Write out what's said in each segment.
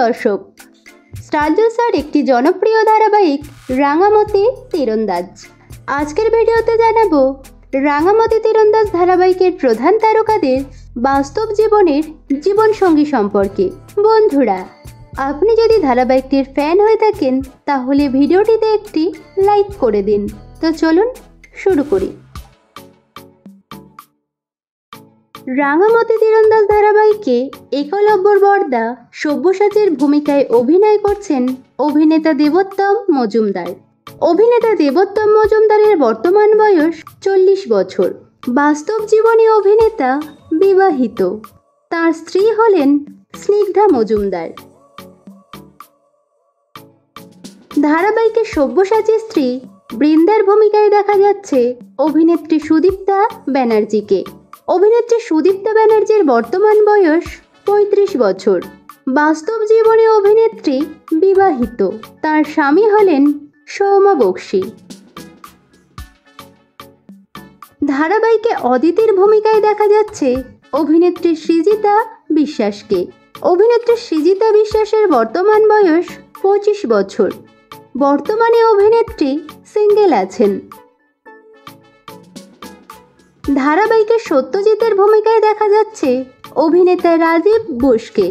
দর্শক, স্টার জলসার একটি জনপ্রিয় ধারাবাহিক রাঙামতি তীরন্দাজ। আজকের ভিডিওতে জানাবো রাঙামতি তীরন্দাজ ধারাবাহিকের প্রধান তারকাদের বাস্তব জীবনের জীবনসঙ্গী সম্পর্কে। বন্ধুরা, আপনি যদি ধারাবাহিকটির ফ্যান হয়ে থাকেন তাহলে ভিডিওটিতে একটি লাইক করে দিন। তো চলুন শুরু করি। রাঙামতি তীরন্দাজ ধারাবাহিকে একলব্যর বর্দা সব্যসাচীর ভূমিকায় অভিনয় করছেন অভিনেতা দেবোত্তম মজুমদার। অভিনেতা দেবোত্তম মজুমদারের বর্তমান বয়স 40 বছর। বাস্তব জীবনে অভিনেতা বিবাহিত। তার স্ত্রী হলেন স্নিগ্ধা মজুমদার। ধারাবাহিকে সব্যসাচীর স্ত্রী বৃন্দার ভূমিকায় দেখা যাচ্ছে অভিনেত্রী সুদীপ্তা ব্যানার্জিকে। অভিনেত্রী সুদীপ্তা ব্যানার্জির বর্তমান বয়স 35 বছর। বাস্তব জীবনে অভিনেত্রী বিবাহিত। তার স্বামী হলেন সৌম্য বক্সী। ধারাবাহিকে অদিতির ভূমিকায় দেখা যাচ্ছে অভিনেত্রী সৃজিতা বিশ্বাসকে। অভিনেত্রী সৃজিতা বিশ্বাসের বর্তমান বয়স 25 বছর। বর্তমানে অভিনেত্রী সিঙ্গেল আছেন। ধারাবাহিকে সত্যজিতের ভূমিকায় দেখা যাচ্ছে অভিনেতা রাজীব বোসকে।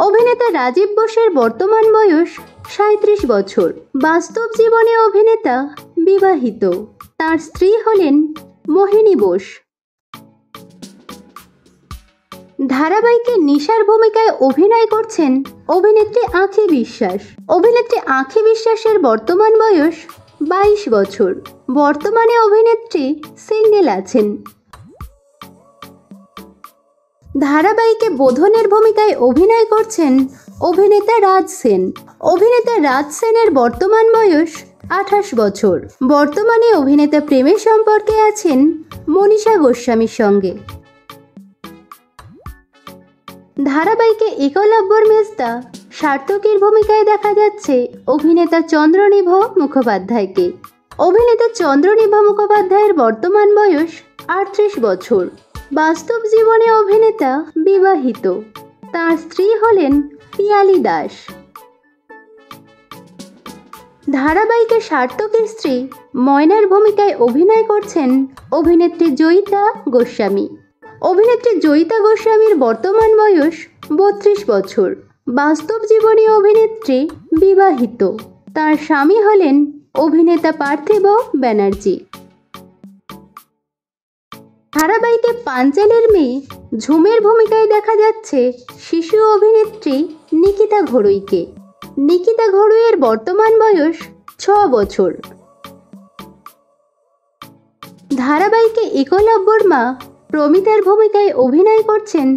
অভিনেতা রাজীব বোসের বর্তমান বয়স 37 বছর। বাস্তব জীবনে অভিনেতা বিবাহিত। তার স্ত্রী হলেন মোহিনী বোস। ধারাবাহিকে নিশার ভূমিকায় অভিনয় করছেন অভিনেত্রী আঁখি বিশ্বাস। অভিনেত্রী আঁখি বিশ্বাসের বর্তমান বয়স 22 বছর। বর্তমানে অভিনেত্রী সিঙ্গেল আছেন। ধারাবাহিকে বোধনের ভূমিকায় অভিনয় করছেন অভিনেতা রাজ সেন। অভিনেতা রাজ সেনের বর্তমান বয়স 28 বছর। বর্তমানে অভিনেতা প্রেমের সম্পর্কে আছেন মনীষা গোস্বামীর সঙ্গে। ধারাবাহিকে একলব্যর মেজদা সার্থকীর ভূমিকায় দেখা যাচ্ছে অভিনেতা চন্দ্রনিভ মুখোপাধ্যায়কে। অভিনেতা চন্দ্রনিভ মুখোপাধ্যায়ের বর্তমান বয়স 38 বছর। বাস্তব জীবনে অভিনেতা বিবাহিত। তার স্ত্রী হলেন পিয়ালি দাস। ধারাবাহিকে সার্থকীর স্ত্রী ময়নার ভূমিকায় অভিনয় করছেন অভিনেত্রী জয়িতা গোস্বামী। অভিনেত্রী জয়িতা গোস্বামীর বর্তমান বয়স 32 বছর। বাস্তব জীবনে অভিনেত্রী বিবাহিত। তার স্বামী হলেন অভিনেতা পার্থিব ব্যানার্জি। ধারাবাহিকে পাঞ্চালের মেয়ে ঝুমের ভূমিকায় দেখা যাচ্ছে শিশু অভিনেত্রী নিকিতা ঘড়ুইকে। নিকিতা ঘড়ুইয়ের বর্তমান বয়স 6 বছর। ধারাবাহিকে একলব্যর মা প্রমিতার ভূমিকায় অভিনয় করছেন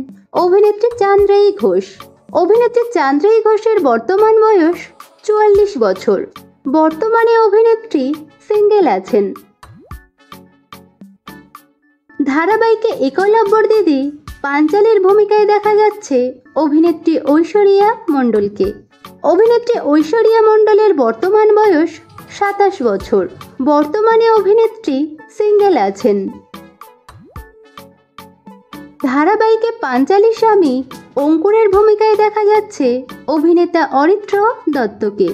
অভিনেত্রী চান্দ্রায়ী ঘোষ। অভিনেত্রী চান্দ্রায়ী ঘোষের বর্তমান বয়স 44 বছর। বর্তমানে অভিনেত্রী সিঙ্গেল আছেন। ধারাবাহিকে একলব্যর দিদি পাঞ্চালের ভূমিকায় দেখা যাচ্ছে অভিনেত্রী ঐশ্বরিয়া মণ্ডলকে। অভিনেত্রী ঐশ্বরিয়া মণ্ডলের বর্তমান বয়স 27 বছর। বর্তমানে অভিনেত্রী সিঙ্গেল আছেন। ধারাবাহিকে পাঞ্চালীর স্বামী অঙ্কুরের ভূমিকায় দেখা যাচ্ছে অভিনেতা অরিত্র দত্তকে।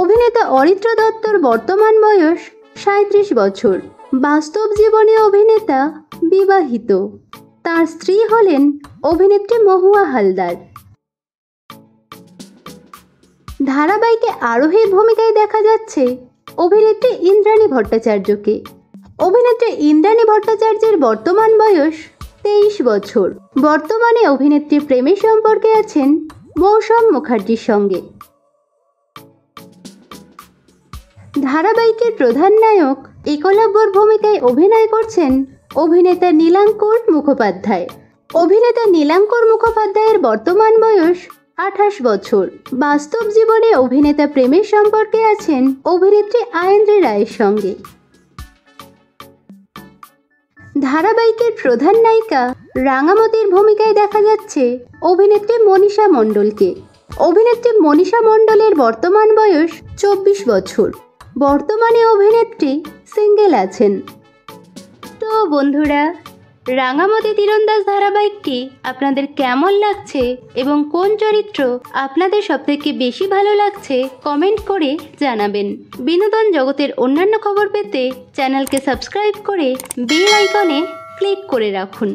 অভিনেতা অরিত্র দত্তর বর্তমান বয়স 37 বছর। বাস্তব জীবনে অভিনেতা বিবাহিত। তার স্ত্রী হলেন অভিনেত্রী মহুয়া হালদার। ধারাবাহিকে আরোহীর ভূমিকায় দেখা যাচ্ছে অভিনেত্রী ইন্দ্রাণী ভট্টাচার্যকে। অভিনেত্রী ইন্দ্রাণী ভট্টাচার্যের বর্তমান বয়স 23 বছর। বর্তমানে অভিনেত্রী প্রেমের সম্পর্কে আছেন মৌসম মুখার্জির সঙ্গে। ধারাবাহিকের প্রধান নায়ক একলব্যর ভূমিকায় অভিনয় করছেন অভিনেতা নীলাঙ্কুর মুখোপাধ্যায়। অভিনেতা নীলাঙ্কুর মুখোপাধ্যায়ের বর্তমান বয়স 28 বছর। বাস্তব জীবনে অভিনেতা প্রেমের সম্পর্কে আছেন অভিনেত্রী আয়েন্দ্রী রায়ের সঙ্গে। ধারাবাহিকের প্রধান নায়িকা রাঙামতির ভূমিকায় দেখা যাচ্ছে অভিনেত্রী মনীষা মণ্ডলকে। অভিনেত্রী মনীষা মণ্ডলের বর্তমান বয়স 24 বছর। বর্তমানে অভিনেত্রী সিঙ্গেল আছেন। তো বন্ধুরা, রাঙামতি তীরন্দাজ ধারাবাহিকটি আপনাদের কেমন লাগছে এবং কোন চরিত্র আপনাদের সবথেকে বেশি ভালো লাগছে কমেন্ট করে জানাবেন। বিনোদন জগতের অন্যান্য খবর পেতে চ্যানেলকে সাবস্ক্রাইব করে বেল আইকনে ক্লিক করে রাখুন।